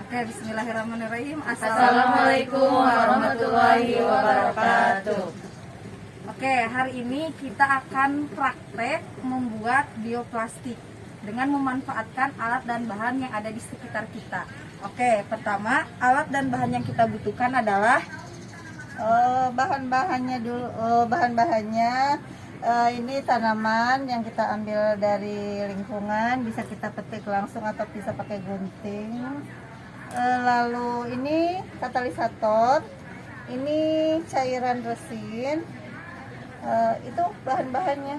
Oke, bismillahirrahmanirrahim. Assalamualaikum warahmatullahi wabarakatuh. Oke, hari ini kita akan praktek membuat bioplastik dengan memanfaatkan alat dan bahan yang ada di sekitar kita. Oke, pertama, alat dan bahan yang kita butuhkan adalah bahan-bahannya dulu. Ini tanaman yang kita ambil dari lingkungan, bisa kita petik langsung atau bisa pakai gunting. Lalu ini katalisator, ini cairan resin. Itu bahan-bahannya.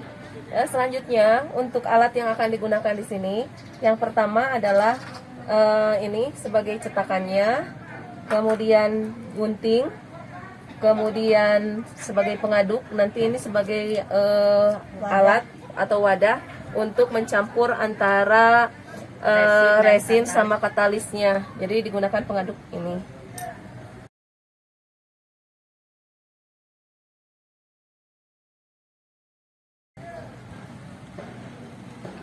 Selanjutnya untuk alat yang akan digunakan di sini, yang pertama adalah ini sebagai cetakannya, kemudian gunting, kemudian sebagai pengaduk, nanti ini sebagai alat atau wadah untuk mencampur antara resin sama katalisnya. Jadi digunakan pengaduk ini.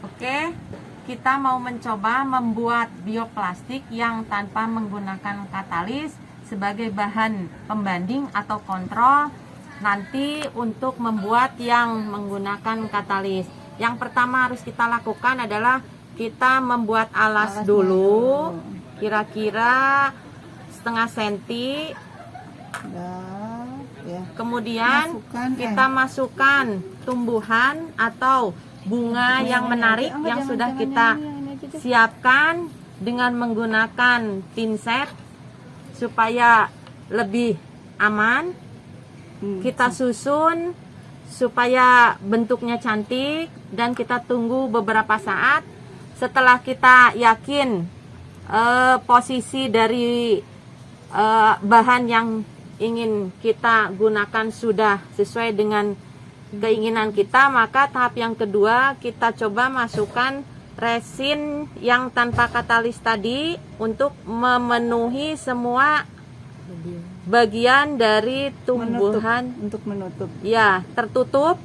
Oke, kita mau mencoba membuat bioplastik yang tanpa menggunakan katalis sebagai bahan pembanding atau kontrol nanti untuk membuat yang menggunakan katalis. Yang pertama harus kita lakukan adalah kita membuat alas dulu, kira-kira setengah senti. Kemudian kita masukkan tumbuhan atau bunga yang menarik yang sudah kita siapkan dengan menggunakan pinset supaya lebih aman. Kita susun supaya bentuknya cantik dan kita tunggu beberapa saat. Setelah kita yakin posisi dari bahan yang ingin kita gunakan sudah sesuai dengan keinginan kita, maka tahap yang kedua kita coba masukkan resin yang tanpa katalis tadi untuk memenuhi semua bagian dari tumbuhan untuk menutup. Ya, tertutup.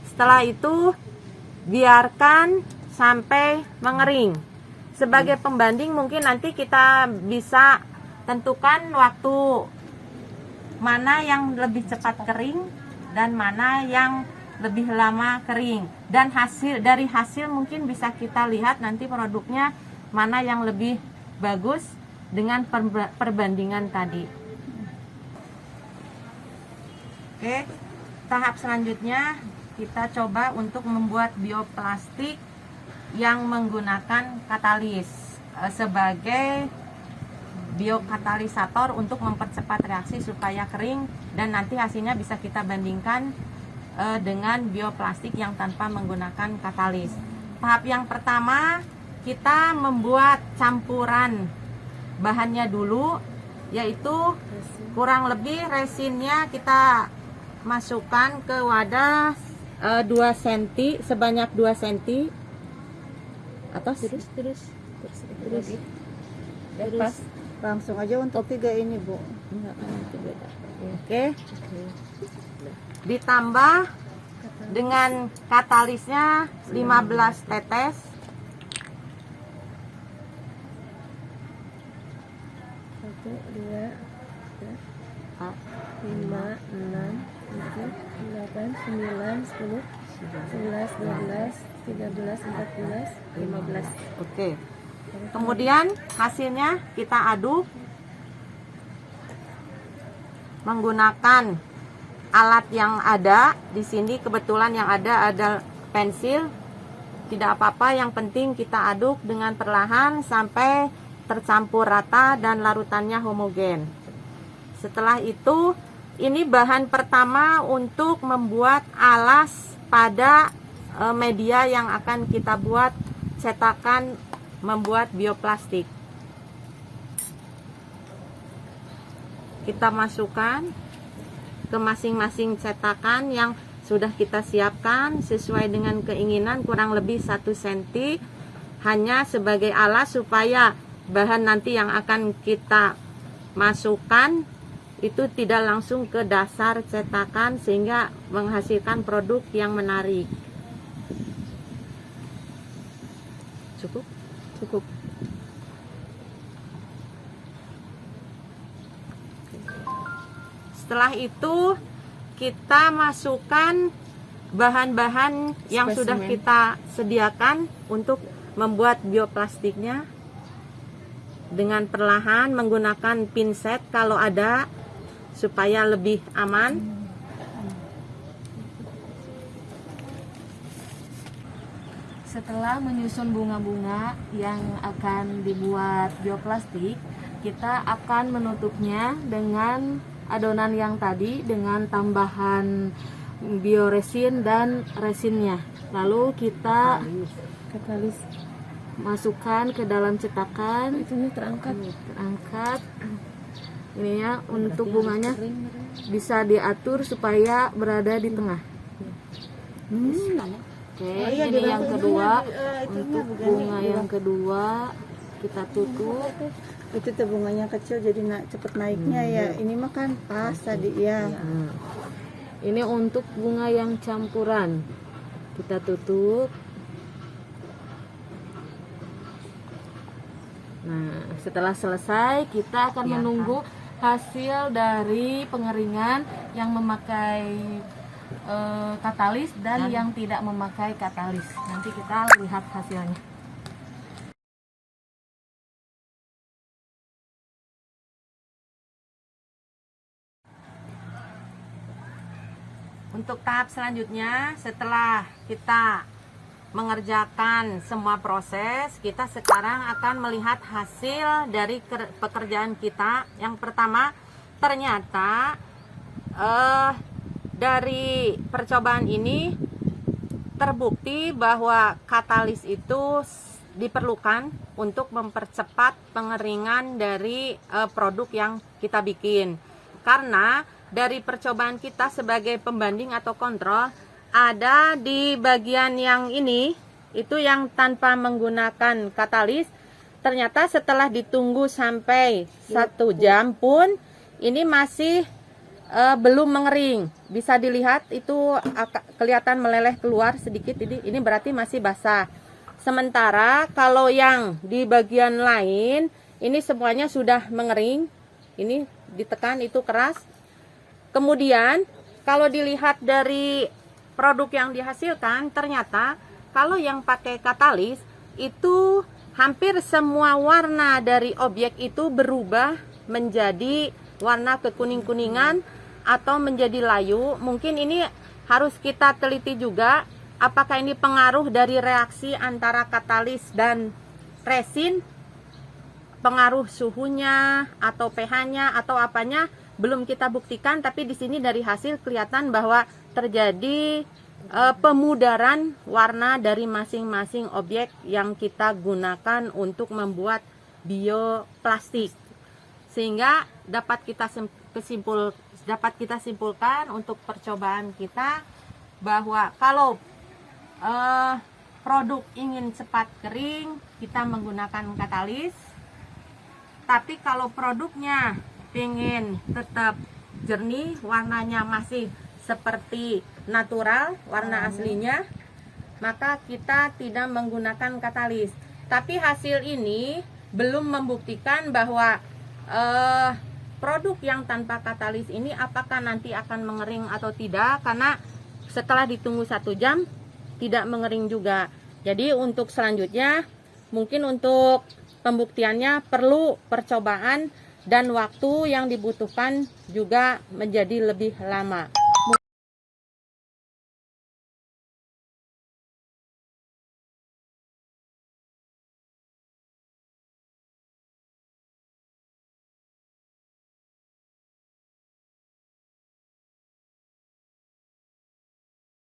Setelah itu biarkan sampai mengering. Sebagai pembanding mungkin nanti kita bisa tentukan waktu mana yang lebih cepat kering dan mana yang lebih lama kering, dan dari hasil mungkin bisa kita lihat nanti produknya mana yang lebih bagus dengan perbandingan tadi. Oke, tahap selanjutnya kita coba untuk membuat bioplastik yang menggunakan katalis sebagai biokatalisator untuk mempercepat reaksi supaya kering, dan nanti hasilnya bisa kita bandingkan dengan bioplastik yang tanpa menggunakan katalis. Tahap yang pertama kita membuat campuran bahannya dulu, yaitu kurang lebih resinnya kita masukkan ke wadah 2 cm, sebanyak 2 cm atau terus Langsung aja untuk 3 ini, Bu. Oke. Ditambah dengan katalisnya 15 tetes. Satu, dua, 5, 6, 7, 8, 9, 10, 11, 12, 13, 14, 15. Oke. Kemudian hasilnya kita aduk menggunakan alat yang ada di sini. Kebetulan yang ada pensil, tidak apa-apa, yang penting kita aduk dengan perlahan sampai tercampur rata dan larutannya homogen. Setelah itu, ini bahan pertama untuk membuat alas pada media yang akan kita buat cetakan membuat bioplastik. Kita masukkan ke masing-masing cetakan yang sudah kita siapkan sesuai dengan keinginan, kurang lebih 1 cm, hanya sebagai alas supaya bahan nanti yang akan kita masukkan itu tidak langsung ke dasar cetakan sehingga menghasilkan produk yang menarik. Cukup? Cukup. Setelah itu kita masukkan bahan-bahan yang sudah Spesimen. kita sediakan untuk membuat bioplastiknya dengan perlahan menggunakan pinset kalau ada supaya lebih aman. Setelah menyusun bunga-bunga yang akan dibuat bioplastik, kita akan menutupnya dengan adonan yang tadi dengan tambahan bioresin dan resinnya. Lalu kita masukkan ke dalam cetakan. Terangkat. Ini ya, untuk bunganya bisa diatur supaya berada di tengah. Oke, ini yang kedua. Untuk bunga yang kedua kita tutup. Itu tuh bunganya kecil jadi cepet naiknya ya. Ini mah kan pas tadi ya. Ini untuk bunga yang campuran. Kita tutup. Nah, setelah selesai kita akan menunggu hasil dari pengeringan yang memakai katalis dan yang tidak memakai katalis. Nanti kita lihat hasilnya. Untuk tahap selanjutnya, setelah kita mengerjakan semua proses, kita sekarang akan melihat hasil dari pekerjaan kita. Yang pertama, ternyata dari percobaan ini terbukti bahwa katalis itu diperlukan untuk mempercepat pengeringan dari produk yang kita bikin. Karena dari percobaan kita sebagai pembanding atau kontrol, ada di bagian yang ini, itu yang tanpa menggunakan katalis, ternyata setelah ditunggu sampai 1 jam pun ini masih belum mengering. Bisa dilihat itu kelihatan meleleh keluar sedikit, ini berarti masih basah. Sementara kalau yang di bagian lain ini semuanya sudah mengering, ini ditekan itu keras. Kemudian kalau dilihat dari produk yang dihasilkan, ternyata kalau yang pakai katalis itu hampir semua warna dari objek itu berubah menjadi warna kekuning-kuningan atau menjadi layu. Mungkin ini harus kita teliti juga, apakah ini pengaruh dari reaksi antara katalis dan resin, pengaruh suhunya atau pH-nya atau apanya, belum kita buktikan. Tapi di sini dari hasil kelihatan bahwa terjadi pemudaran warna dari masing-masing objek yang kita gunakan untuk membuat bioplastik, sehingga dapat kita simpulkan untuk percobaan kita bahwa kalau produk ingin cepat kering, kita menggunakan katalis. Tapi kalau produknya ingin tetap jernih, warnanya masih seperti natural, warna aslinya, maka kita tidak menggunakan katalis. Tapi hasil ini belum membuktikan bahwa produk yang tanpa katalis ini apakah nanti akan mengering atau tidak, karena setelah ditunggu 1 jam tidak mengering juga. Jadi untuk selanjutnya mungkin untuk pembuktiannya perlu percobaan dan waktu yang dibutuhkan juga menjadi lebih lama.